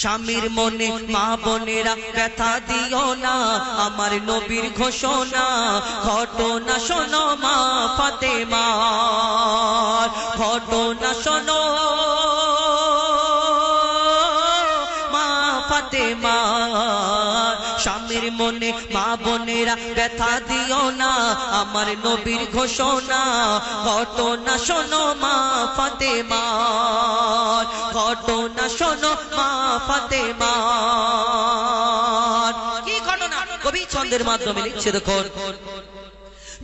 স্বামীর মনে মা বোনেরা ব্যথা দিও না, আমার নবীর ঘোষণা ঘটনা শোনো মা ফাতেমার, ঘটনা শোনো মা ফাতেমার। স্বামীর মনে মা বোনেরা ব্যথা দিও না, আমার নবীর ঘোষণা ঘটনা শোনো মা ফাতেমার, ঘটনা শোনো মা ফাতেমার। কি ঘটনা কবি ছন্দের মাধ্যমে লিখছে দেখুন।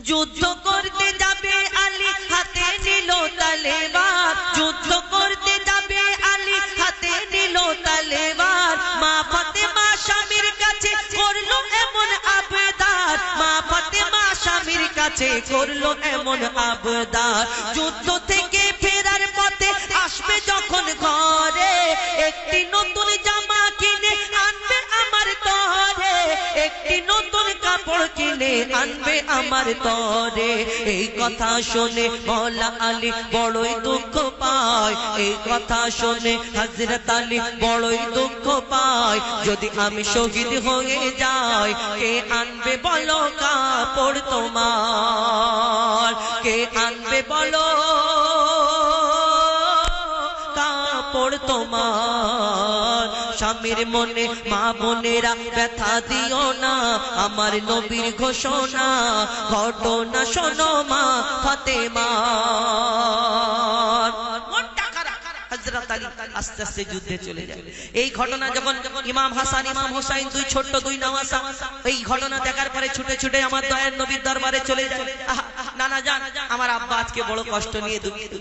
যুদ্ধ করতে যাবে আলী হাতে নিল তলোয়ার, যুদ্ধ করতে যাবে আলী হাতে নিল তলোয়ার। মা ফাতেমা স্বামীর কাছে করলো এমন আবদার, মা ফাতেমা স্বামীর কাছে করলো এমন আবদার। যুদ্ধ থেকে ফেরার পথে আসবে যখন ঘরে, একটি নতুন জামা কিনে আনবে আমার তরে, একটি নতুন কাপড় কিনে আনবে আমার তরে। এই কথা শুনে মওলা আলী বড়ই দুঃখ পায়, এই কথা শুনে হযরত আলী বড়ই দুঃখ পায়। যদি আমি শহীদ হয়ে যাই, কে আনবে বলো কাপড় তোমার, কে আনবে বলো কাপড় তোমার। স্বামীর মনে মা বোনেরা ব্যথা দিও না, আমার নবীর ঘোষণা ঘটনা শোনো মা ফাতেমার। হযরত আলী আস্তে আস্তে যুদ্ধে চলে যায়। এই ঘটনা যখন ইমাম হাসান ইমাম হোসাইন দুই ছোট্ট দুই নওয়াসা এই ঘটনা দেখার পরে ছুটে ছুটে আমার দয়ার নবীর দরবারে চলে যায়। নানা জান, আমার আব্বা আজকে বড় কষ্ট নিয়ে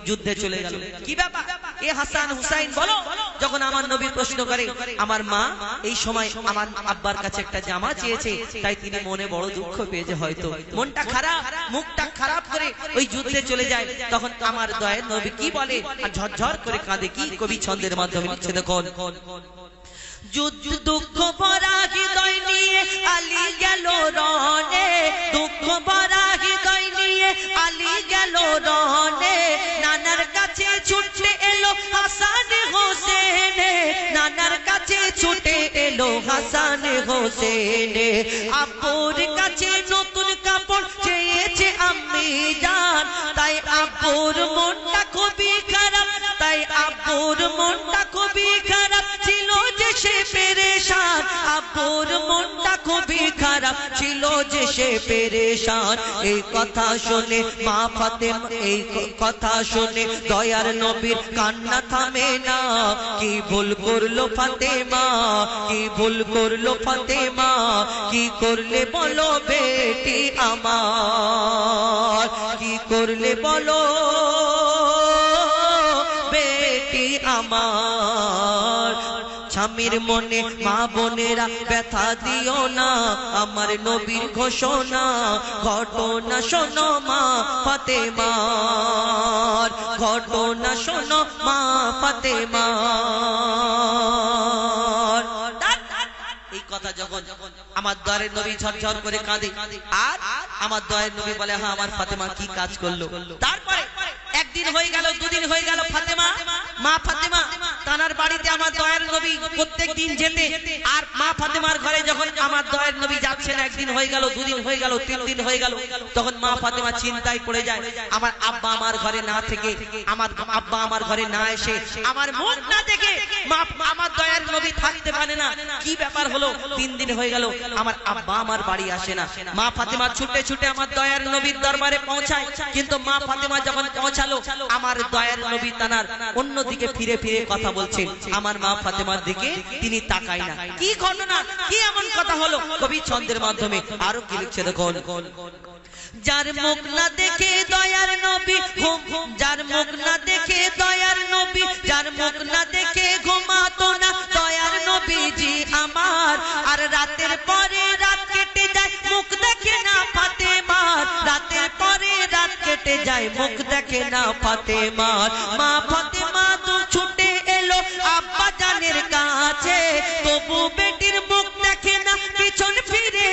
যুদ্ধে চলে গেল, কি ব্যাপার? এ হাসান হুসাইন বলো। যখন আমার নবী প্রশ্ন করে, আমার মা এই সময় আমার আব্বার কাছে একটা জামা চেয়েছে, তাই তিনি মনে বড় দুঃখ পেয়েছে, হয়তো মনটা খারাপ, মুখটা খারাপ করে ওই যুদ্ধে চলে যায়। তখন আমার দয়ার নবী কি বলে আর ঝরঝর করে কাঁদে। কি কবি ছন্দের মাধ্যমে লিখছে দেখুন। যুদ্ধ দুঃখ ভরা হৃদয় নিয়ে আলী গেল রণে, দুঃখ ভরা হৃদয় নিয়ে আলী গেল রণে। নানার কাছে ছুটে এলো হাসান হোসেন, নানার কাছে ছুটে এলো হাসান হোসেন। আব্বুর কাছে নতুন কাপড় চেয়েছে আম্মি জান, তাই আব্বুর মনটা খুবই খারাপ, তাই আব্বুর মনটা খুবই খারাপ ছিল যে সে পেরেশান, আব্বুর মনটা খুবই খারাপ ছিল যে সে পেরেশান। এই কথা শুনে মা ফাতেমা, এই কথা শুনে দয়ার নবীর কান্না থামে না। কি ভুল করলো ফাতেমা, কি ভুল করলো ফাতেমা, কি করলে বলো বেটি আমার, কি করলে বলো বেটি আমার। স্বামীর মনে মা বোনেরা ব্যথা দিও না, আমার নবীর ঘোষণা ঘটনা শোনো মা ফাতেমার, ঘটনা শোনো মা ফাতেমার। এই কথা যখন আমার দয়ার নবী ঝরঝর করে কাঁদে, আর আমার দয়ার নবী বলে, হ্যাঁ আমার ফাতেমা কি কাজ করলো। তারপরে একদিন হয়ে গেল, দুদিন হয়ে গেল, ফাতেমা মা ফাতেমা তানার বাড়িতে আমার দয়ার নবী প্রত্যেক দিন যেতে, আর মা ফাতেমার ঘরে যখন আমার দয়ার নবী যাচ্ছেন, একদিন হয়ে গেল, দুদিন হয়ে গেল, তিন দিন হয়ে গেল, তখন মা ফাতেমা চিন্তায় পড়ে যায়। আমার আব্বা আমার ঘরে না থেকে, আমার আব্বা আমার ঘরে না এসে, আমার মুখ না দেখে আমার দয়ার নবী থাকতে পারে না, কি ব্যাপার হলো? 3 দিন হয়ে গেল, আমার আব্বা আমার বাড়ি আসে না। মা ফাতেমা ছুটে ছুটে আমার দয়ার নবীর দরবারে পৌঁছায়, কিন্তু মা ফাতেমা যখন পৌঁছালো, আমার দয়ার নবী তানার অন্যদিকে ফিরে ফিরে কথা বলছেন, আমার মা ফাতেমার দিকে তিনি তাকায় না। কি ঘটনা, কি এমন কথা হলো? কবি ছন্দের মাধ্যমে আরো কি লিখছে দেখুন। যার মুখ না দেখে দয়ার নবী, যার মুখ না দেখে দয়ার নবী, যার মুখ না দেখে ঘুমাতো না দয়ার নবীজি আমার। আর রাতের পরে রাত কেটে যায়, মুখ দেখে না ফাতেমার, রাতের পরে রাত কেটে যায়, মুখ দেখে না ফাতেমার। মা ফাতেমা তো ছুটে এলো আব্বা জানের কাছে, তবু বেটির মুখ দেখে না, পিছন ফিরে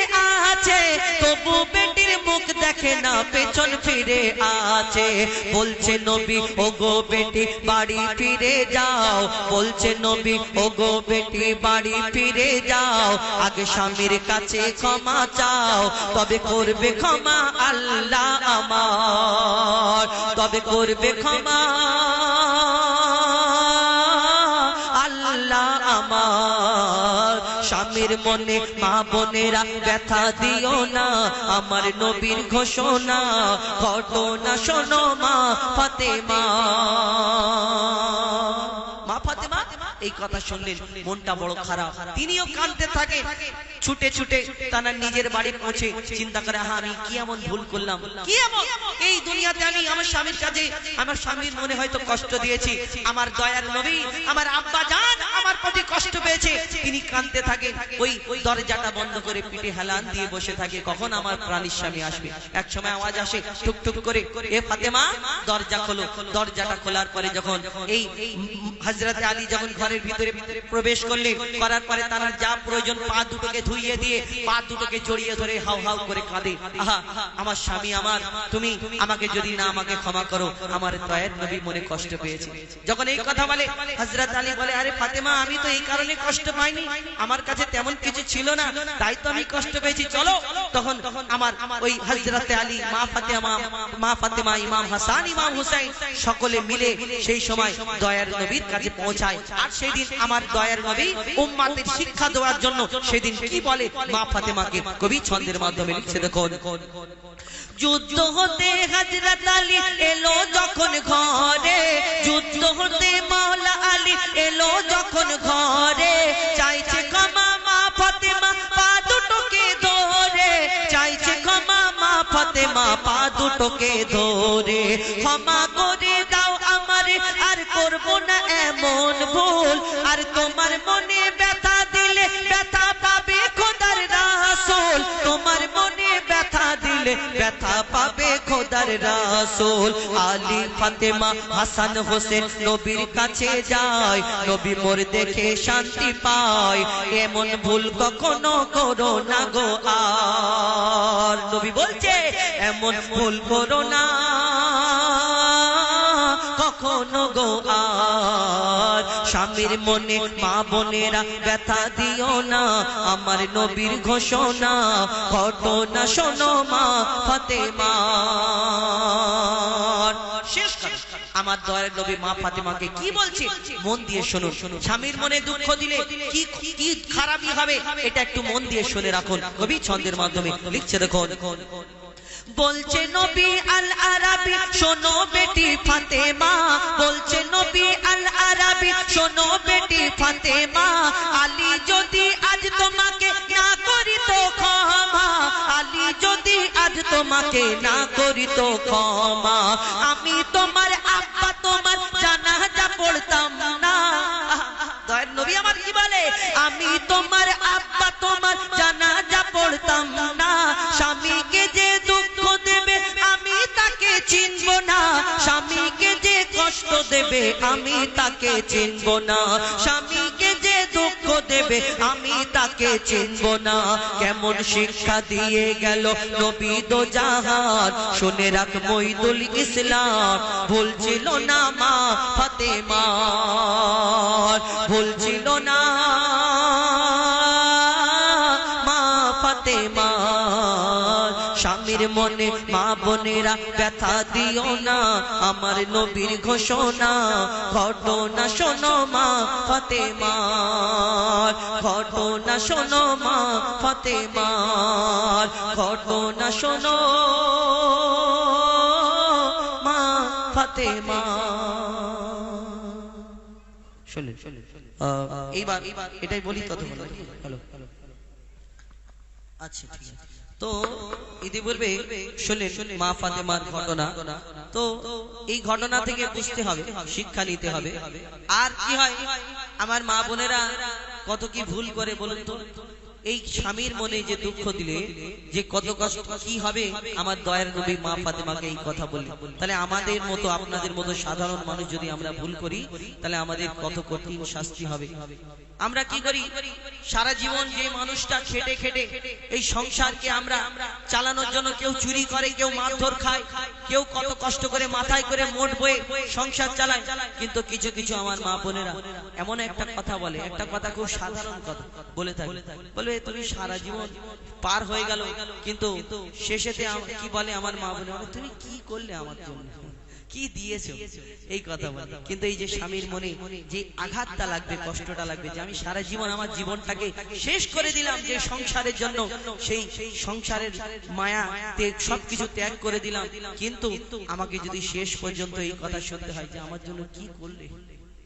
আছে, তবু বেটির মুখ দেখে না, পেছন ফিরে আছে। বলছে নবী ওগো বেটি বাড়ি ফিরে যাও, বলছে নবী ওগো বেটি বাড়ি ফিরে যাও, আগে স্বামীর কাছে ক্ষমা চাও, তবে করবে ক্ষমা আল্লাহ আমার, তবে করবে ক্ষমা আল্লাহ আমার। স্বামীর মনে মা বোনেরা ব্যথা দিও না, আমার নবীর ঘোষণা ঘটনা শোনো মা ফাতেমা। মা ফাতেমা এই কথা শুনলেন, মনটা বড় খারাপ, তিনিও কাঁদতে থাকে। ছুটে ছুটে তার নিজের বাড়ি পৌঁছে চিন্তা করে, হ্যাঁ আমি কি এমন ভুল করলাম, কি এমন এই দুনিয়াতে আমি আমার স্বামীর কাছে, আমার স্বামীর মনে হয়তো কষ্ট দিয়েছি, আমার দয়ার নবী আমার আব্বা জান আমার প্রতি কষ্ট পেয়েছে। তিনি কাঁদতে থাকে, ওই দরজাটা বন্ধ করে পিঠে হেলান দিয়ে বসে থাকে, কখন আমার প্রাণীর স্বামী আসবে। এক সময় আওয়াজ আসে টুক টুক করে, এ ফাতেমা দরজা খোলো। দরজাটা খোলার পরে যখন এই হযরত আলী যখন ঘরের ভিতরে প্রবেশ করলেন, করার পরে তার যা প্রয়োজন পা দুটোকে ধুইয়ে দিয়ে পা দুটোকে জড়িয়ে ধরে হাউ হাউ করে কাঁদে, আহা আমার স্বামী আমার, তুমি আমাকে যদি না আমাকে ক্ষমা করো, আমার দয়ার নবী মনে কষ্ট পেয়েছে। যখন এই কথা বলে হযরত আলী বলে, আরে ফাতেমা আমি তো এই কারণে কষ্ট পাইনি, আমার কাছে তেমন কিছু ছিল না, তাই তো আমি কষ্ট পেয়েছি, চলো। তখন আমার ওই হযরত আলী, মা ফাতেমা, ইমাম হাসান, ইমাম হুসাইন সকলে মিলে সেই সময় দয়ার নবীর কাছে পৌঁছায়। আর সেদিন আমার দয়ার নবী উম্মতের শিক্ষা দেওয়ার জন্য সেদিন কি বলে মা ফাতেমাকে কবি ছন্দের মাধ্যমে লিখছে, দেখুন। যুদ্ধ হতে হযরত আলী এলো যখন ঘরে, যুদ্ধ হতে মাওলা আলী এলো যখন ঘরে, চাইছে ক্ষমা মা ফাতেমা পা দুটোকে ধরে, চাইছে ক্ষমা মা ফাতেমা পা দুটোকে ধরে, ক্ষমা করে দাও আমারে আর করব না এমন ভুল, আর তোমার মনে ব্যথা দিলে ব্যথা পাবে খোদার রাসূল, তোমার মনে ব্যথা দিলে ব্যথা পাবে খোদার রাসূল। আলী ফাতেমা হাসান হোসেন নবীর কাছে যায়, নবী মোর দেখে শান্তি পায়, এমন ভুল কখনো করো না গো আর। নবী বলছে এমন ভুল করো না কখনো গো আর। স্বামীর মনে মা বোনেরা ব্যথা দিও না, আমার নবীর ঘোষণা ঘটনা শোনো মা ফাতেমা। শেষ কথা, আমার দয়ার নবী মা ফাতেমাকে কি বলছে মন দিয়ে শুনুন। স্বামীর মনে দুঃখ দিলে কি কি খারাপই হবে, এটা একটু মন দিয়ে শুনে রাখুন। কবি ছন্দের মাধ্যমে লিখছে, দেখুন। বলছে নবী আল আরাবি শোনো বেটি ফাতেমা, বলছে নবী আল আরাবি শোনো বেটি ফাতেমা, আলী যদি আজ তোমাকে না করিত ক্ষমা, আলী যদি আজ তোমাকে না করিত ক্ষমা, আমি তোমার আব্বা তোমার জানাজা পড়তাম না। দয়ার নবী আমার কি বলে, আমি তোমার আব্বা তোমার জানাজা পড়তাম না, স্বামীকে যে দুঃখ দেবে আমি তাকে চিনব না, স্বামীকে যে কষ্ট দেবে আমি তাকে চিনব না, স্বামীকে যে দুঃখ দেবে আমি তাকে চিনব না। কেমন শিক্ষা দিয়ে গেল নবী দো জাহান, শুনে রাখ মঈদুল ইসলাম, ভুলছিল না মা ফাতেমা, ভুলছিল না মা ফাতেমা। স্বামীর মনে মা বোনেরা ব্যথা দিও না, আমার নবীর ঘোষণা ঘটনা শোনো মা ফাতেমা, ঘটনা শোনো মা ফাতেমা, ঘটনা শোনো মা ফাতেমা। শুনুন, এইবার এটাই বলি তত হলো। আচ্ছা ঠিক আছে, তো ইতিপূর্বে শুনলেন মা ফাতেমার ঘটনা, তো এই ঘটনা থেকে বুঝতে হবে, শিক্ষা নিতে হবে। আর কি হয়, আমার মা বোনেরা কত কি ভুল করে বলুন তো। এই স্বামীর মনে যে দুঃখ দিলে যে কত কষ্ট কি হবে, আমার দয়ার নবী মা ফাতেমাকে এই কথা বললেন। তাহলে আমাদের মতো আপনাদের মতো সাধারণ মানুষ যদি আমরা ভুল করি, তাহলে আমাদের কত কঠিন শাস্তি হবে। আমরা কি করি সারা জীবন যে মানুষটা খেটে খেটে এই সংসারকে আমরা চালানোর জন্য কেউ চুরি করে, কেউ মারধর খায়, কেউ কত কষ্ট করে মাথায় করে মোট বয়ে সংসার চালায়। কিন্তু কিছু কিছু আমার মা বোনেরা এমন একটা কথা বলে, একটা কথা খুব সাধারণ কথা বলে থাকে, বলবে তুমি সারা জীবন পার হয়ে গেল, কিন্তু শেষেতে কি বলে আমার মা বোনেরা, তুমি কি করলে আমার জন্য, কি দিয়েছো, এই কথা বলে। কিন্তু এই যে স্বামীর মনে যে আঘাতটা লাগবে, কষ্টটা লাগবে, যে আমি সারা জীবন আমার জীবনটাকে শেষ করে দিলাম যে সংসারের জন্য, সেই সংসারের মায়াতে সবকিছু ত্যাগ করে দিলাম, কিন্তু আমাকে যদি শেষ পর্যন্ত এই কথা শুনতে হয় যে আমার জন্য কি করলে,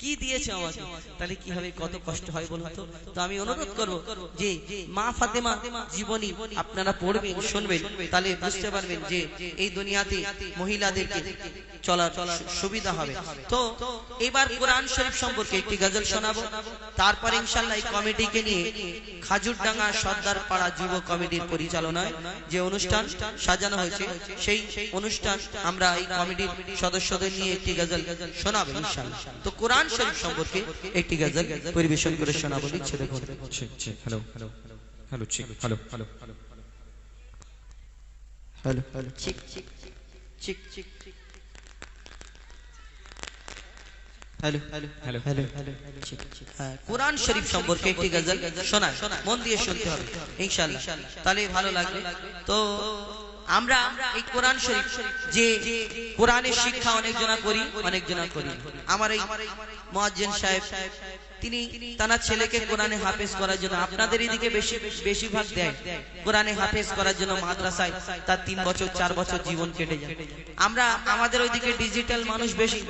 কি দিয়েছে আমাকে, তাহলে কি হবে, কত কষ্ট হয় বলুন তো। তো আমি অনুরোধ করব যে মা ফাতেমা জীবনী আপনারা পড়বেন, শুনবেন, তাহলে বুঝতে পারবেন যে এই দুনিয়াতে মহিলাদেরকে চলার সুবিধা হবে। তো এবার কোরআন শরীফ সম্পর্কে একটি গজল শোনাবো, তারপরে ইনশাআল্লাহ এই কমিটিকে নিয়ে খাজুরডাঙ্গা সর্দার পাড়া যুব কমিটির পরিচালনায় যে অনুষ্ঠান সাজানো হয়েছে, সেই অনুষ্ঠান আমরা এই কমিটির সদস্যদের নিয়ে একটি গজল শোনাবো ইনশাআল্লাহ। তো কোরআন শরীফ সম্পর্কে একটি গজল পরিবেশন করে শোনাবো। ইচ্ছে দেখুন। হ্যালো হ্যালো হ্যালো ঠিক hello hello hello hello hello ঠিক ঠিক ঠিক ঠিক ঠিক hello hello hello hello hello ঠিক ঠিক কোরআন শরীফ সম্পর্কে একটি গজল শোনায়, মন দিয়ে শুনতে হবে ইনশাআল্লাহ, তাহলে ভালো লাগবে। তো আমরা এই কোরআন শরীফ যে কোরআনের শিক্ষা অনেকজনা করি, অনেকজনা করি। আমার এই মুয়াজ্জিন সাহেব তিনি তার ছেলেকে কোরআনে হাফেজ করার জন্য, আপনাদের এদিকে বেশিরভাগ দেয় কোরআনে হাফেজ করার জন্য মাদ্রাসায় তার 3 বছর 4 বছর জীবন কেটে যায়। আমরা আমাদের ওইদিকে ডিজিটাল মানুষ বেশি,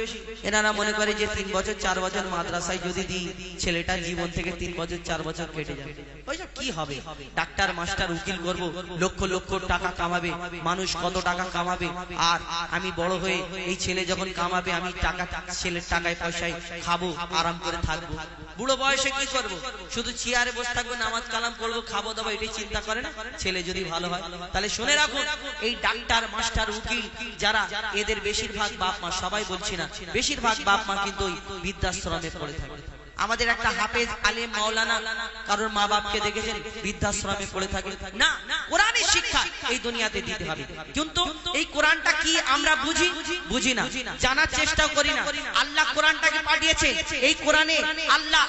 এনারা মনে করে যে 3 বছর 4 বছর মাদ্রাসায় যদি দিই ছেলেটার জীবন থেকে 3 বছর 4 বছর কেটে যাবে। ওইসব কি হবে, ডাক্তার মাস্টার উকিল করব, লক্ষ লক্ষ টাকা কামাবে, মানুষ কত টাকা কামাবে, আর আমি বড় হয়ে এই ছেলে যখন কামাবে আমি টাকা ছেলের টাকায় পয়সায় খাবো, আরাম করে থাকবো। বুড়ো বয়সে কি করব, শুধু চেয়ারে বসে থাকবো, নামাজ কালাম পড়বো, খাবো দাবো, এটাই চিন্তা করে না। ছেলে যদি ভালো হয়, তাহলে শুনে রাখুন, এই ডাক্তার মাস্টার উকিল যারা, এদের বেশিরভাগ বাপ মা, সবাই বলছি না, বেশিরভাগ বাপ মা কিন্তু ওই বৃদ্ধাশ্রমে পড়ে থাকে। আমাদের একটা হাফেজ আলেম মাওলানা কারোর মা বাপকে দেখেছেন বৃদ্ধাশ্রমে পড়ে থাকে না। কোরআনের শিক্ষা এই দুনিয়াতে দিতে হবে, কিন্তু এই কোরআনটা কি আমরা বুঝি না, জানার চেষ্টা করি না। আল্লাহ কোরআনটাকে পাঠিয়েছে, এই কোরআনে আল্লাহ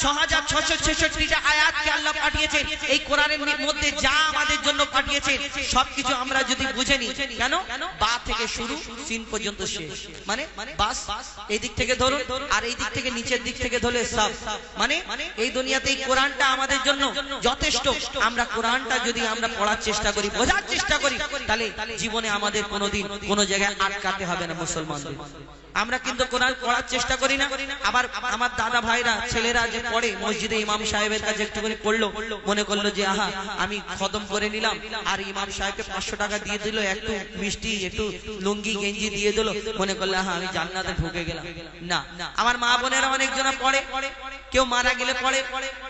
6666টা আয়াতকে আল্লাহ পাঠিয়েছেন। এই কোরআনের মধ্যে যা আমাদের জন্য পাঠিয়েছেন সবকিছু আমরা যদি বুঝে নিই, কেন বা থেকে শুরু সিন পর্যন্ত শেষ, মানে বাস এই দিক থেকে ধরুন আর এই দিক থেকে নিচের দিক থেকে ধরলে মানে এই দুনিয়াতে এই কোরআনটা আমাদের জন্য যথেষ্ট। আমরা কোরআনটা যদি আমরা পড়ার চেষ্টা করি, বোঝার চেষ্টা করি, তাহলে জীবনে আমাদের কোনোদিন কোনো জায়গায় আটকাতে হবে না মুসলমানদের। আমরা কিন্তু কোরআন পড়ার চেষ্টা করি না। আবার আমার দাদা ভাইরা ছেলেরা যে পড়ে মসজিদে ইমাম সাহেবের কাছে একটুখানি পড়লো, মনে করলো যে আহা আমি খতম করে নিলাম, আর ইমাম সাহেবকে 500 টাকা দিয়ে দিল, একটু মিষ্টি একটু লুঙ্গি গেঞ্জি দিয়ে দিল, মনে করলো আহা আমি জান্নাতে ঢুকে গেলাম। না, আমার মা বোনেরা অনেকজনা পড়ে, কেউ মারা গেলে পড়ে,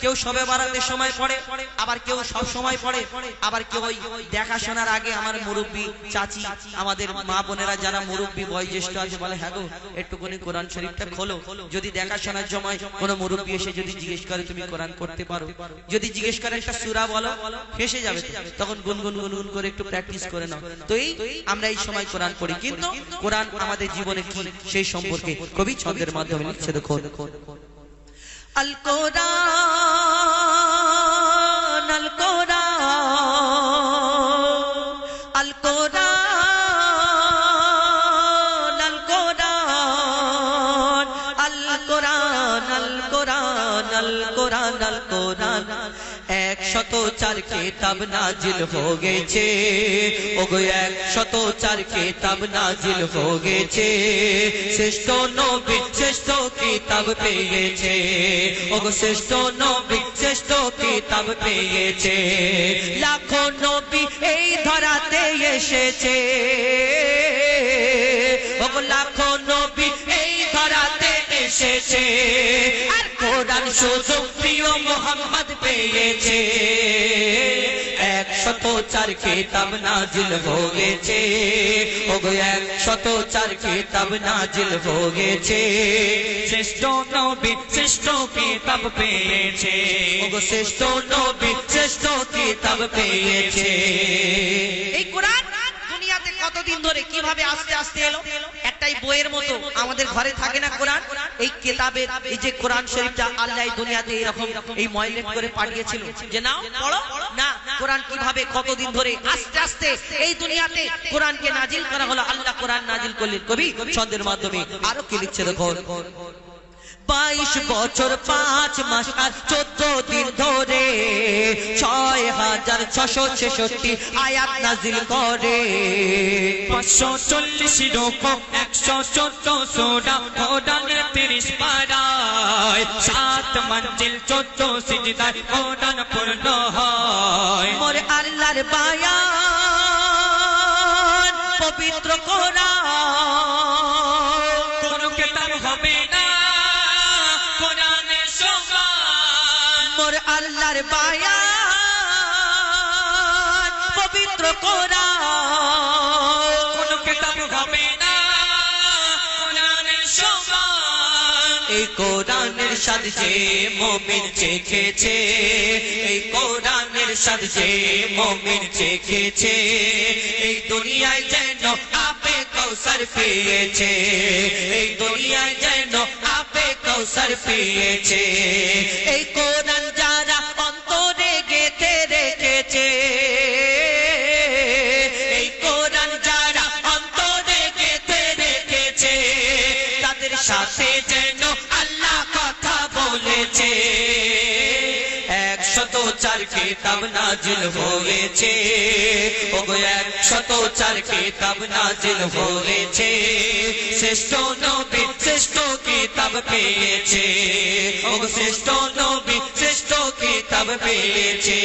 কেউ শবে বারাতের সময় পড়ে, আবার কেউ সব সময় পড়ে, আবার কেউ ওই দেখাশোনার আগে। আমার মুরব্বী চাচি, আমাদের মা বোনেরা যারা মুরব্বী বয়োজ্যেষ্ঠ আছে বলে হ্যাঁ গো একটুখানি কোরআন শরীফটা খোলো। যদি দেখাশোনার সময় কোনো মুরব্বী এসে যদি জিজ্ঞেস করে তুমি কোরআন পড়তে পারো, যদি জিজ্ঞেস করে একটা সূরা বলো, হেসে যাবে, তখন গুনগুন গুনগুন করে একটু প্র্যাকটিস করে নাও। তো এই আমরা এই সময় কোরআন পড়ি, কিন্তু কোরআন আমাদের জীবনে কি সেই সম্পর্কে কবি ছন্দের মাধ্যমে লিখছে। দেখো আল কোরআন আল কোরআন আল কোরআন আল কোরআন আল কোরআন আল কোরআন আল কোরআন আল কোরআন 104 কিতাব নাজিল हो গেছে, ওগো 104 কিতাব নাজিল हो গেছে, শ্রেষ্ঠ নবী শ্রেষ্ঠ কিতাব পেয়েছে, ওগো শ্রেষ্ঠ নবী শ্রেষ্ঠ কিতাব পেয়েছে, লাখো নবী এই ধরাতে এসেছে, ওগো লাখো নবী এই ধরাতে এসেছে, আর কোরআন শুধু প্রিয় মুহাম্মদ পেয়েছে। 104 104 কিতাব নাজিল হয়েছে ওগো 104 কিতাব নাজিল হয়েছে শ্রেষ্ঠ নবী শ্রেষ্ঠ কিতাব পেয়েছে ওগো শ্রেষ্ঠ নবী শ্রেষ্ঠ কিতাব পেয়েছে এই কোরআন দুনিয়াতে কতদিন ধরে কিভাবে আস্তে আস্তে এলো একটাই বইয়ের মতো আমাদের ঘরে থাকে না কোরআন এই কিতাবের এই যে কোরআন শরীফটা আল্লাহ এই দুনিয়াতে এরকম এই ময়লেট করে পাঠিয়েছিল যে নাও পড়ো না কোরআন কিভাবে কতদিন ধরে আস্তে আস্তে এই দুনিয়াতে কোরআনকে নাজিল করা হলো আল্লাহ কোরআন নাজিল করলেন কবি ছন্দের মাধ্যমে আরো কি লিখছে দেখো 22 বছর 5 মাস আর 14 দিন ধরে 6666 আয়াত নাজিল করে 540 রকম 114 সূরা কোরআনের 30 পারায় 7 মঞ্জিল 14 সিজদায় কোরআন পূর্ণ হয় মোরে আল্লাহর বায়ান পবিত্র কোরআন কোন কিতাব হবে না কোরআনের সমান মোরে আল্লাহর বায়ান পবিত্র কোরআন কোন কিতাব হবে না কোরআনের সমান এই কোরআনের স্বাদ যে মুমিন চেখেছে এই কোরআনের স্বাদ যে মুমিন চেখেছে এই দুনিয়ায় যেন আপে কৌসর পেয়েছে এই দুনিয়ায় যেন আপে কৌসর পেয়েছে এই কোরআন যারা অন্তরে গেঁথে রেখেছে এই কোরআন যারা অন্তরে গেঁথে রেখেছে তাদের সাথে যেন আল্লাহ কথা বলেছে 104 কিতাব নাজিল হয়েছে ওগো 104 কিতাব নাজিল হয়েছে শ্রেষ্ঠ নবী শ্রেষ্ঠ কিতাব পেয়েছে ওগো শ্রেষ্ঠ নবী শ্রেষ্ঠ কিতাব পেয়েছে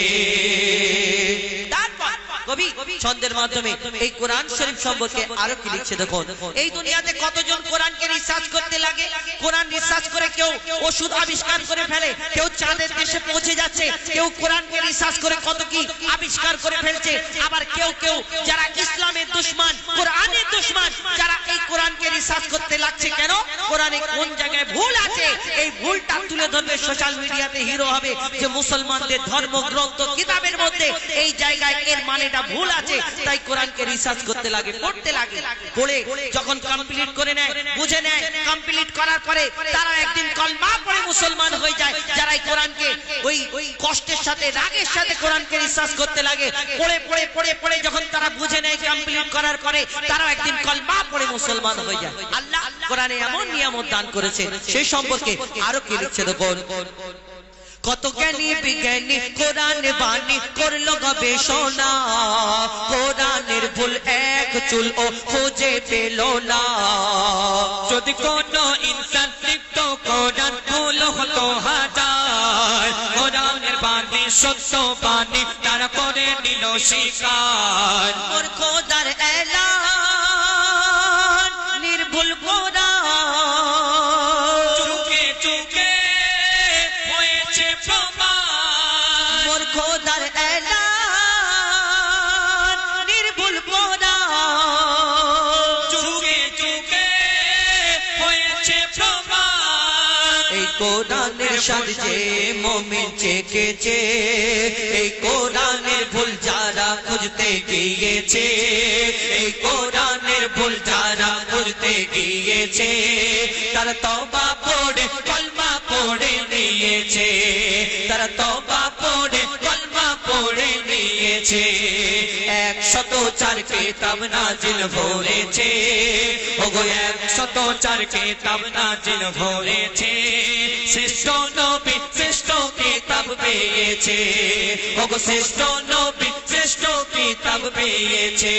কবি ছন্দের মাধ্যমে এই কোরআন শরীফ সম্পর্কে আরো কি লিখছে দেখো এই দুনিয়াতে কতজন কোরআনকে রিসার্চ করতে লাগে কোরআন রিসার্চ করে কেউ ওষুধ আবিষ্কার করে ফেলে কেউ চাঁদের দেশে পৌঁছে যাচ্ছে কেউ কোরআনকে রিসার্চ করে কত কি আবিষ্কার করে ফেলছে আবার কেউ কেউ যারা ইসলামের দুশমন কোরআনের দুশমন যারা এই কোরআনকে রিসার্চ করতে লাগছে কেন কোরআনে কোন জায়গায় ভুল আছে এই ভুলটা তুলে ধরবে সোশ্যাল মিডিয়াতে হিরো হবে যে মুসলমানদের ধর্মগ্রন্থ কিতাবের মধ্যে এই জায়গায় এর মানেটা ভুল আছে তাই কোরআনকে রিসার্চ করতে লাগে পড়তে লাগে পড়ে যখন কমপ্লিট করে নেয় বুঝে নেয় কমপ্লিট করার পরে তারা একদিন কলমা পড়ে মুসলমান হয়ে যায় যারা এই কোরআনকে ওই কষ্টের সাথে রাগের সাথে কোরআনকে রিসার্চ করতে লাগে পড়ে পড়ে পড়ে পড়ে যখন তারা বুঝে নেয় কমপ্লিট করার পরে তারা একদিন কলমা পড়ে মুসলমান হয়ে যায় আল্লাহ কোরআনে এমন নিয়ামত দান করেছে সেই সম্পর্কে আরো কি লিখছে দেখো কত জ্ঞানী বিজ্ঞানী কোরআন বাণী করলো গবেষণা কোরআনের ভুল এক চুল ও খুঁজে পেল না যদি কোন ইনসান লিখত কোরআন ভুল হতো হাজার কোরআনের বাণী সত্য বাণী তারা করে নিল স্বীকার মোর খোদার এলান নির্ভুল কোরআন চুকে চুকে হয়েছে প্রমাণ মোর খোদার এলান নির্ভুল কোরআন চুকে চুকে হয়েছে প্রমাণ এই কোরআনের স্বাদ যে মুমিন চেখেছে এই কোরআনের ভুল যারা খুঁজতে গিয়েছে এই কোরআনের ভুল যারা খুঁজতে গিয়েছে তারা তওবা পড়ে কলমা পড়ে নিয়েছে তারা তওবা পড়ে কলমা পড়ে নিয়েছে 104 কিতাব নাজিল হয়েছে ওগো 104 কিতাব নাজিল হয়েছে শ্রেষ্ঠ নবী শ্রেষ্ঠ কিতাব পেয়েছে ওগো শ্রেষ্ঠ নবী শ্রেষ্ঠ কিতাব পেয়েছে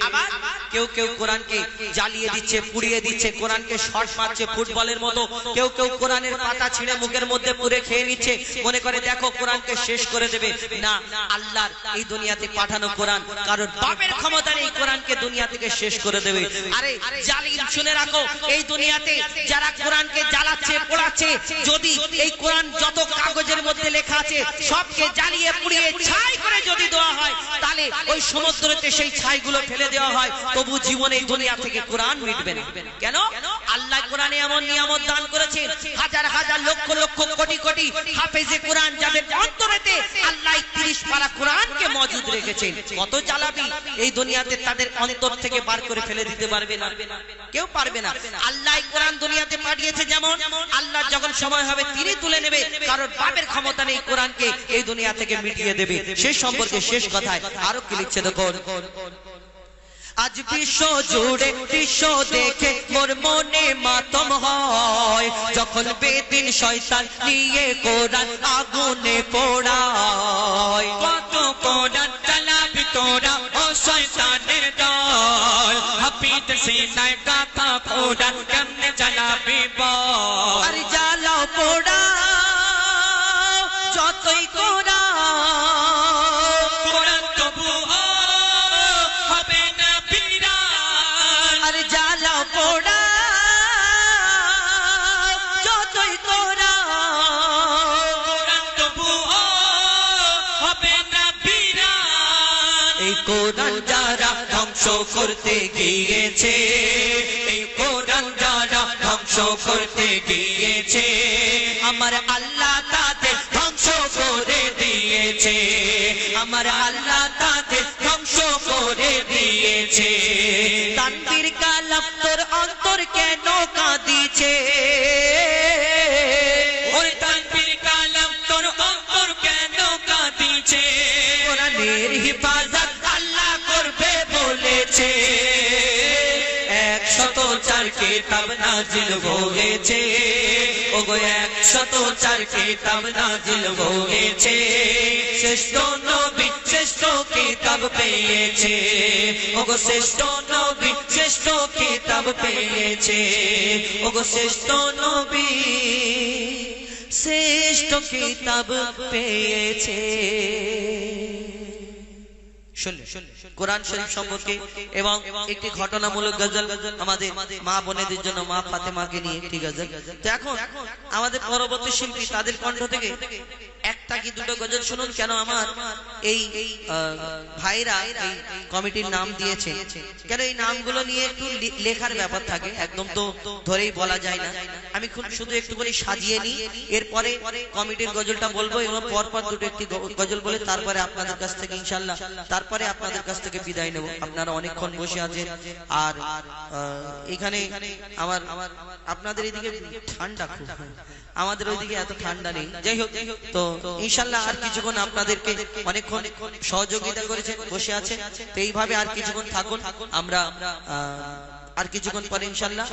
আবার কেউ কেউ কোরআনকে জ্বালিয়ে দিচ্ছে পুড়িয়ে দিচ্ছে কোরআনকে শর্ট মারছে ফুটবলের মতো কেউ কেউ কোরআনের পাতা ছিঁড়ে মুখের মধ্যে পুরে খেয়ে নিচ্ছে মনে করে দেখো কোরআনকে শেষ করে দেবে না আল্লাহর এই দুনিয়াতে পাঠানো কোরআন কারণ বাপের ক্ষমতা নেই কোরআনকে দুনিয়া থেকে শেষ করে দেবে আরে জালিম শুনে রাখো এই দুনিয়াতে যারা কোরআনকে জ্বালাচ্ছে পোড়াচ্ছে যদি এই কোরআন যত কাগজের মধ্যে লেখা আছে সবকে জ্বালিয়ে পুড়িয়ে ছাই করে যদি দেওয়া হয় তাহলে ওই সমুদ্রতে সেই ছাইগুলো ফেলে দেওয়া হয় তবু জীবনে দুনিয়া থেকে কোরআন মিটবে না কেন আল্লাহ কোরআনে এমন নিয়ামত দান করেছেন হাজার হাজার লক্ষ লক্ষ কোটি কোটি হাফেজে কোরআন যাদের অন্তরেতে আল্লাহ 30 পারা কোরআনকে মজুদ রেখেছেন কত জ্বালাবি এই দুনিয়াতে তাদের অন্তর থেকে বার করে ফেলে দিতে পারবে না কেউ পারবে না আল্লাহ কোরআন দুনিয়াতে পাঠিয়েছে যেমন আল্লাহ যখন সময় হবে তিনি তুলে নেবে কারণ বাপের ক্ষমতা নেই কোরআনকে এই দুনিয়া থেকে মিটিয়ে দেবে সেই সম্পর্কে শেষ কথায় আরো কি লিখছে দেখুন আজ বিশ্ব জুড়ে দৃশ্য দেখে মোর মনে মাতম হয় যখন বেদিন শয়তান নিয়ে কোরআন আগুনে পোড়ায় কত কোরআন চালাবি তোরা ও শয়তানের দল হাফিজ সিনায় গাথা কোরআন কেমনে চালাবি বল আর জ্বালাও পোড়াও যতই কোরআন কোরআন তবু হবে না বিরান আর জ্বালাও পোড়াও যতই কোরআন কোরআন তবু হবে না বিরান এই কোরআন যারা ধ্বংস করতে গিয়েছে এই কোরআন যারা ধ্বংস করতে গিয়েছে আমার আল্লাহ তাদের ধ্বংস করে দিয়েছে আমার আল্লাহ তাদের ধ্বংস করে দিয়েছে তানবীর কালাম তোর অন্তর কেন কাঁদিছে ওই তানবীর কালাম তোর অন্তর কেন কাঁদিছে কোরআনের হিফাজত আল্লাহ করবে বলেছে 104 কিতাব নাজিল হয়েছে ওগো 104 কিতাব নাজিল হয়েছে শ্রেষ্ঠ নবী শ্রেষ্ঠ কিতাব পেয়েছে ওগো শ্রেষ্ঠ নবী শ্রেষ্ঠ কিতাব পেয়েছে ওগো শ্রেষ্ঠ নবী শ্রেষ্ঠ কিতাব পেয়েছে কোরআন শরীফ সম্পর্কে এবং একটি ঘটনামূলক গজল আমাদের মা বোনেদের জন্য মা ফাতেমাকে নিয়ে একটি গজল তো এখন আমাদের পরবর্তী শিল্পী তাদের কণ্ঠ থেকে একটা কি দুটো গজল শুনুন কেন আমার এই ভাইরা এই কমিটির নাম দিয়েছে কেন এই নামগুলো নিয়ে একটু লেখার ব্যাপার থাকে একদম তো ধরেই বলা যায় না আমি খুব শুধু একটুখানি সাজিয়ে নিই এরপরে কমিটির গজলটা বলবো এবং পরপর দুটো একটি গজল বলে তারপরে আপনাদের কাছ থেকে ইনশাআল্লাহ তারপরে আপনাদের কাছ থেকে বিদায় নেব আপনারা অনেকক্ষণ বসে আছেন আর এখানে আমার আপনাদের এদিকে ঠান্ডা খুব আমাদের ওইদিকে এত ঠান্ডা নেই যাই হোক তো ইনশাআল্লাহ আর কিছুক্ষণ আপনাদেরকে অনেকক্ষণ সহযোগিতা করেছে বসে আছে তো এইভাবে আর কিছুক্ষণ থাকুন আমরা আর কিছুক্ষণ পরে ইনশাআল্লাহ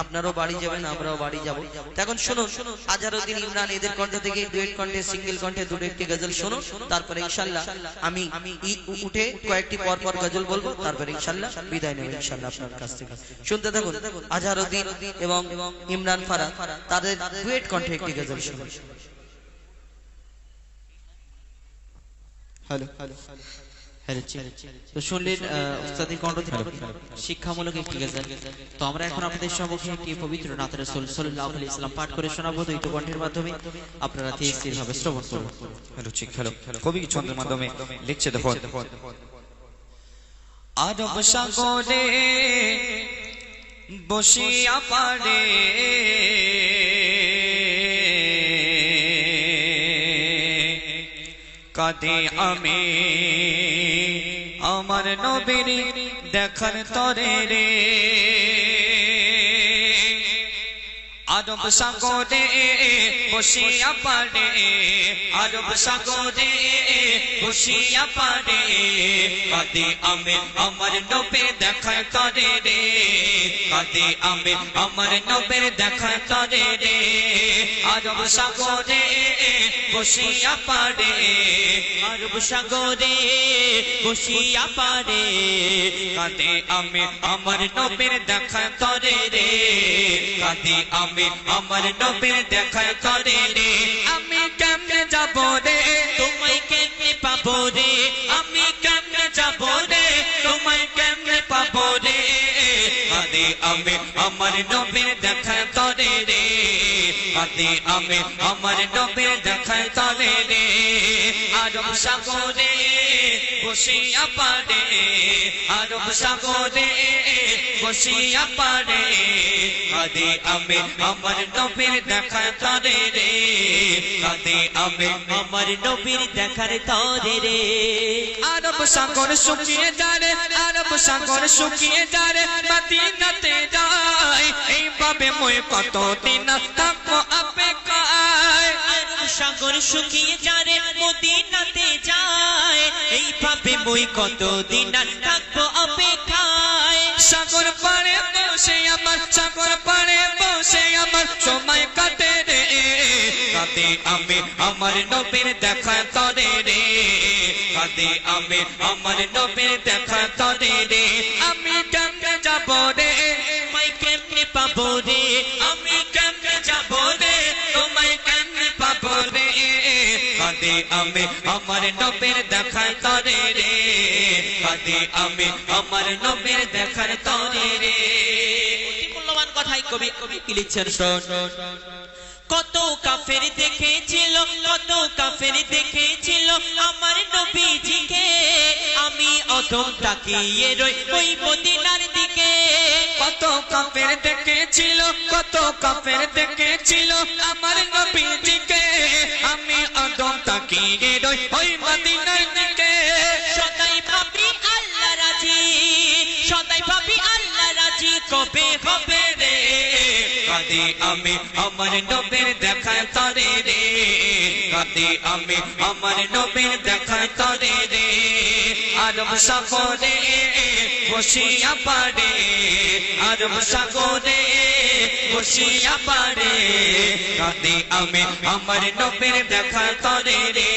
আপনারাও বাড়ি যাবেন আমরাও বাড়ি যাব এখন শুনুন আজহারউদ্দিন ইমরান এদের কণ্ঠ থেকে ডুয়েট কণ্ঠে সিঙ্গেল কণ্ঠে দুটো একটি গজল শুনুন তারপরে ইনশাআল্লাহ আমি উঠে কয়েকটি পরপর গজল বলবো তারপরে ইনশাআল্লাহ বিদায় নেব ইনশাআল্লাহ আপনার কাছ থেকে শুনতে থাকুন আজহারউদ্দিন এবং ইমরান ফারাদ তাদের ডুয়েট কণ্ঠে একটি গজল শুনুন হ্যালো তো শুনলেন উস্তাদের কণ্ঠ থেকে শিক্ষামূলক একটি গজল তো আমরা এখন আপনাদের সম্মুখে একটি পবিত্র নাত রাসূল সাল্লাল্লাহু আলাইহি ওয়াসাল্লাম পাঠ করে শোনাবো দ্বৈত কণ্ঠের মাধ্যমে আপনারা স্থিরভাবে শ্রবণ করুন হ্যালো ঠিক হ্যালো কবি ছন্দের মাধ্যমে লিখছে দেখুন আরব সাগরে বসিয়া পারে কাঁদে আমি আমার নবীর দেখার তরে রে আরব সাগরে বসিয়া পারে আরব সাগরে বসিয়া পারে কাঁদে আমি আমার নবীর দেখার তরে রে কাঁদে আমি আমার নবীর দেখার তরে রে আরব সাগরে বসিয়া পারে আরব সাগরে বসিয়া পারে কাঁদে আমি আমার নবীর দেখার তরে রে কাঁদে আমি আমার নবীর দেখার তরে রে আমি কেমনে যাব রে তোমায় কেমনে পাবো রে আমি কেমনে যাব রে তোমায় কেমনে পাবো রে কাঁদে আমি আমার নবীর দেখার তরে রে কাঁদে আমি আমার নবীর দেখায় তরে রে আরব সাগরে বসিয়া পারে আরব সাগরে বসিয়া পারে কাঁদে আমি আমার নবীর দেখায় তরে রে কাঁদে আমি আমার নবীর দেখার তরে রে আরব সাগর শুকিয়ে যারে আরব সাগর শুকিয়ে যারে মদিনাতে যায় এইভাবে মই কতদিন থাকবো অপেক্ষায় আরব সাগর শুকিয়ে যারে মদিনাতে যায় এইভাবে মই কতদিন আর থাকবো অপেক্ষায় সাগর পাড়ে বসে আমার সাগর পাড়ে বসে আমার সময় কাটে রে কাঁদে আমি আমার নবীর দেখা তরে রে কাঁদে আমি আমার নবীর দেখা তরে রে আমি কেমনে যাব রে তোমায় কেমনে পাবো রে আমি কেমনে যাব রে তোমায় কেমনে পাবো রে কাঁদে আমি আমার নবীর দেখা তরে রে কাঁদে আমি আমার নবীর দেখার তরে রে মূল্যবান কথাই কবি কি লিখছেন শোন কত কাফের দেখেছিল কত কাফের দেখেছিল আমার নবীজিকে আমি অধম তাকিয়ে রই ওই মদিনার দিকে কত কাফের দেখেছিল কত কাফের দেখেছিল আমার নবীজিকে আমি অদম তাকিয়ে রই ওই মদিনার দিকে সদাই ভাবি আল্লাহ রাজি সদাই ভাবি আল্লাহ রাজি কবে হবে রে কাঁদে আমি আমার নবীর দেখায় তরে রে কাঁদে আমি আমার নবীর দেখায় তরে রে আরব সাগরে বসিয়া পারে আরব সাগরে বসিয়া পারে কাঁদে আমি আমার নবীর দেখায় তরে রে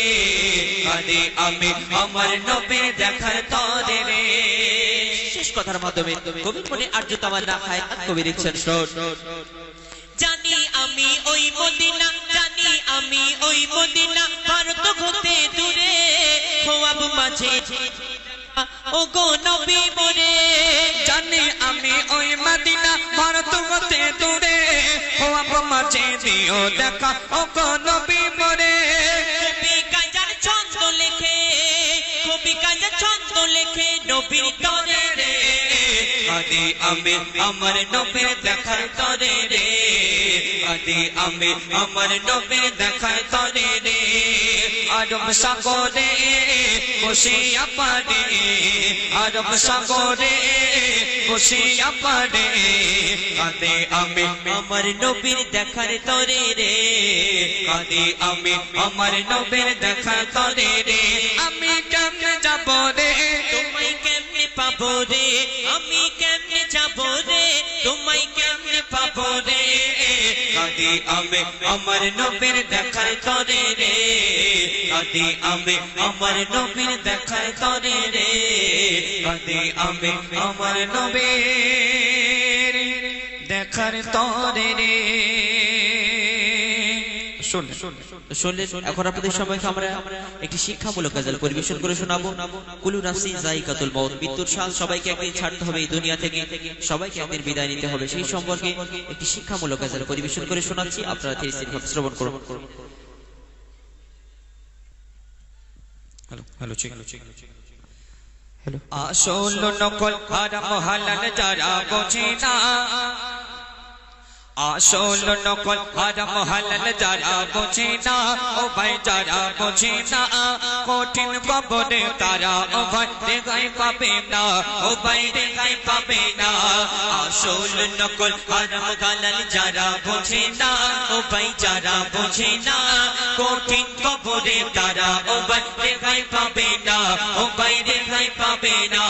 কাঁদে আমি আমার নবীর দেখায় তরে রে শেষ কথার মাধ্যমে কবি মনে আর্যতা আমার না খায় কবি লিখছেন শোন জানি আমি ওই মদিনা জানি আমি ওই মদিনা ভারত হতে দূরে খোয়াব মাঝে ও গো নবী মোরে জানি আমি ওই মদিনা ভারত হতে দূরে খোয়াব মাঝে দিও দেখা ও গো নবী মোরে কবি কাজার ছন্দ লেখে কবি কাজার ছন্দ লেখে নবীর তরে রে কাঁদে আমি আমার নবীর দেখার তরে রে কাঁদে আমি আমার নবীর দেখার তরে রে আরব সাগরে বসিয়া পারে আরব সাগরে বসিয়া পারে কাঁদে আমি আমার নবীর দেখার তরে রে কাঁদে আমি আমার নবীর দেখার তরে রে আমি কেমনে যাব রে তোমায় কেমনে পাবো রে আমি কেমনে যাবো রে তোমায় কেমনে পাবো রে কাঁদে আমি আমার নবীর দেখার তরে রে কাঁদে আমি আমার নবীর দেখার তরে রে কাঁদে আমি আমার নবীর দেখার তরে রে শুনলেন এখন আপনাদের সবাইকে আমরা একটি শিক্ষামূলক গজল পরিবেশন করে শোনাবো কুলু নাফসিন যায়িকাতুল মউত মৃত্যুর স্বাদ সবাইকে একদিন ছাড়তে হবে এই দুনিয়া থেকে সবাইকে একদিন বিদায় নিতে হবে সেই সম্পর্কে একটি শিক্ষামূলক গজল পরিবেশন করে শোনাচ্ছি আপনারা ধীরে শ্রবণ করুন হ্যালো হ্যালো চেক হ্যালো আসল নকল হারাম হালাল যারা বোঝে না আসল নকল হারাম হালাল যারা বোঝে না ও ভাই যারা বোঝে না কঠিন কবরে তারা ও ভাই রেগাই পাবে না ও ভাই রেগাই পাবে না আসল নকল হারাম হালাল যারা বোঝে না ও ভাই যারা বোঝে না কঠিন কবরে তারা ও ভাই রেগাই পাবে না ও ভাই রেগাই পাবে না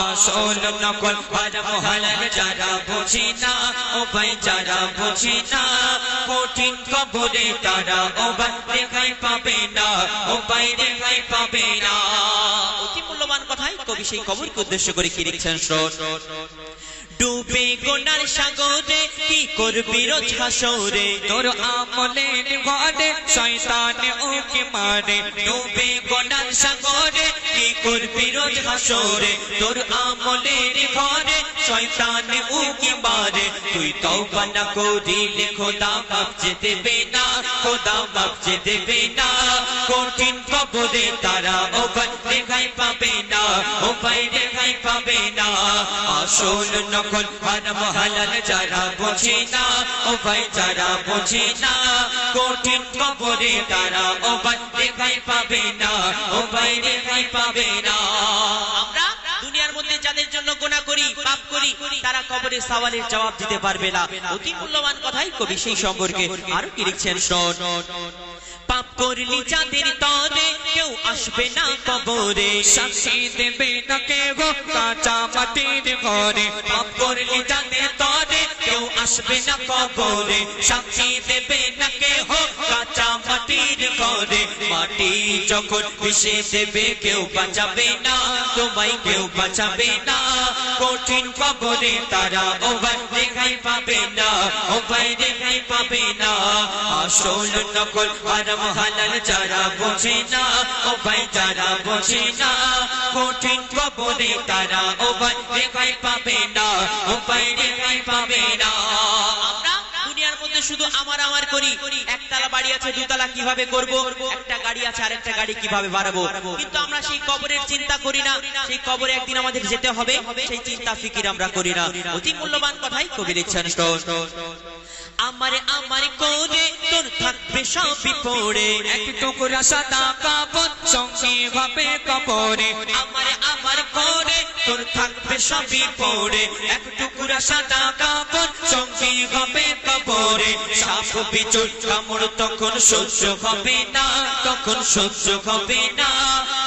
আসল নকল হারাম হালাল যারা বোঝে না ও ভাই যারা বোঝে না কঠিন কবরে তারা ও ভাই রেগাই পাবে না ও ভাই রেগাই পাবে না অতি মূল্যবান কথাই কবি সেই কবরকে উদ্দেশ্য করে কি লিখছেন শোন ডুবে গোনার সাগরে কি করবি রোজ হাসরে তোর আমলের ঘরে শয়তান ওকে মারে ডুবে গোনার সাগরে কি করবি রোজ হাসরে তোর আমলের ঘরে শয়তান উকি মারে তুই তওবা না করিলে খোদা মাফ যে দেবে না খোদা মাফ যে দেবে না কঠিন কবরে তারা ও ভাই রেহাই পাবে না ও ভাই রেহাই পাবে না আসল নকল হারাম হালাল যারা বোঝে না ও ভাই যারা বোঝে না কঠিন কবরে তারা ও ভাই রেহাই পাবে না ও ভাই রেহাই পাবে না আমরা দুনিয়ার মধ্যে যাদের জন্য গুনাহ করি পাপ করি তারা কবরে সওয়ালের জবাব দিতে পারবে না অতি মূল্যবান কথাই কবি সেই সম্পর্কে আর কি লিখছেন শোন পাপ করলি যাদের তরে কেউ আসবে না কবরে সাক্ষী দেবে না কেউ কাঁচা মাটির ঘরে পাপ করলি যাদের তরে কেউ আসবে না কবরে সাক্ষী দেবে না কেউ কাঁচা মাটির ঘরে মাটি যখন মিশে দেবে কেউ বাঁচাবে না তোমায় কেউ বাঁচাবে না কঠিন কবরে তারা ও ভাই রেহাই পাবে না ও ভাই রেহাই পাবে না আসল নকল হারাম হালাল যারা বোঝে না ও ভাই যারা বোঝে না কঠিন কবরে তারা ও ভাই রেহাই পাবে না ও ভাই রেহাই পাবে না আমরা দুনিয়ার মধ্যে শুধু আমার আমার করি একতলা বাড়ি আছে দুতলা কিভাবে করব একটা গাড়ি আছে আরেকটা গাড়ি কিভাবে বাড়াবো কিন্তু আমরা সেই কবরের চিন্তা করি না সেই কবরে একদিন আমাদের যেতে হবে সেই চিন্তা ফিকির আমরা করি না অতি মূল্যবান কথাই কবি লিখছেন আমারে আমারে করে তোর থাকবে সবই পড়ে এক টুকরা সাদা কাপড় সঙ্গে ভাবে কবরে আমারে আমার করে তোর থাকবে সবই পড়ে এক টুকরা সাদা কাপড় সঙ্গে ভাবে কবরে সাপ বিচুর কামড় তখন সহ্য হবে না তখন সহ্য হবে না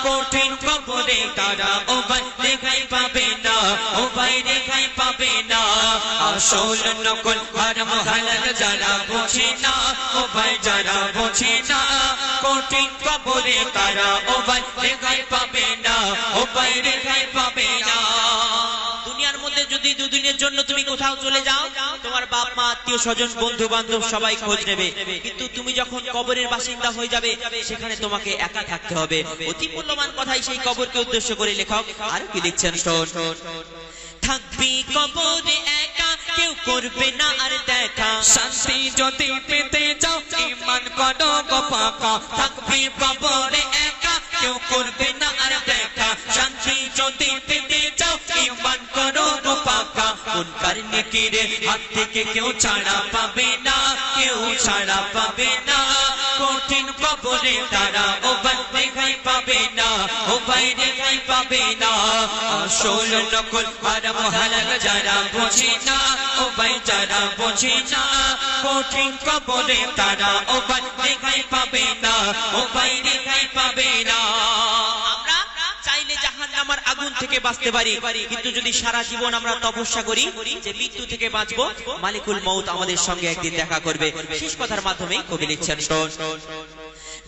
কঠিন কবরে তারা ও ভাই রেহাই পাবে না ও ভাই রেহাই পাবে না আসল নকল হারাম হালাল যারা বোঝে না ও ভাই যারা বোঝে না কঠিন কবরে তারা ও ভাই রেহাই পাবে না ও ভাই রেহাই পাবে না দুনিয়ার মধ্যে যদি দুদিনের জন্য তুমি কোথাও চলে যাও তোমার বাপ মা আত্মীয় স্বজন বন্ধু বান্ধব সবাই খোঁজ নেবে কিন্তু তুমি যখন কবরের বাসিন্দা হয়ে যাবে সেখানে তোমাকে একা থাকতে হবে অতি মূল্যবান কথাই সেই কবরকে উদ্দেশ্য করে লেখক আর কি লিখছেন শোন থাকবি কবরে একা কেউ করবে না আর দেখা শান্তি যদি পেতে চাও ঈমান করো গো পাকা থাকবি কবরে একা কেউ করবে না আর দেখা শান্তি যদি পেতে চাও ঈমান করো গো পাকা মুনকার নেকির হাত থেকে কেউ ছাড়া পাবে না কেউ ছাড়া পাবে না কঠিন কবরে তারা ও ভাই রেহাই পাবে না ও ভাই রেহাই পাবে না আসল নকল হারাম হালাল যারা বোঝে না ও ভাই যারা বোঝে না কঠিন কবরে তারা ও ভাই রেহাই পাবে না ও ভাই রেহাই পাবে না আমরা চাইলে জাহান্নামের আগুন থেকে বাঁচতে পারি কিন্তু যদি সারা জীবন আমরা তপস্যা করি যে মৃত্যু থেকে বাঁচবো মালিকুল মউত আমাদের সঙ্গে একদিন দেখা করবে শেষ কথার মাধ্যমেই কবি লিখছেন শোন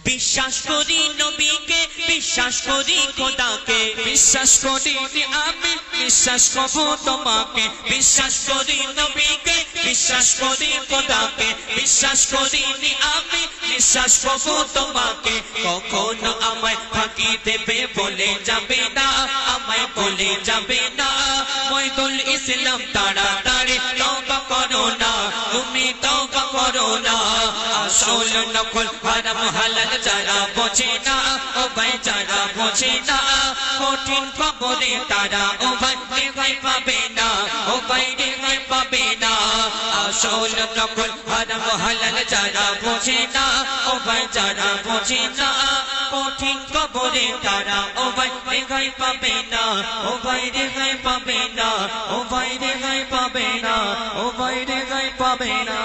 বিশ্বাস করি নবীকে বিশ্বাস করি খোদাকে বিশ্বাস করি আমি বিশ্বাস করব তোমাকে বিশ্বাস করি নবীকে বিশ্বাস করি খোদাকে বিশ্বাস করি আমি বিশ্বাস করব তোমাকে কখনো আমায় ফাঁকি দেবে বলে যাবে না আমায় বলে যাবে না মইদুল ইসলাম তাড়াতাড়ি তওবা করো না তুমি তওবা করো না আসল নকল হারাম হালাল যারা বোঝে না ও ভাই যারা বোঝে না কঠিন কবরে তারা ও ভাই রেহাই পাবে না ও ভাই রেহাই পাবে না আসল নকল হারাম হালাল যারা বোঝে না ও ভাই যারা বোঝে না কঠিন কবরে তারা ও ভাই রেহাই পাবে না ও ভাই রেহাই পাবে না ও ভাই রেহাই পাবে না ও ভাই রেহাই পাবে না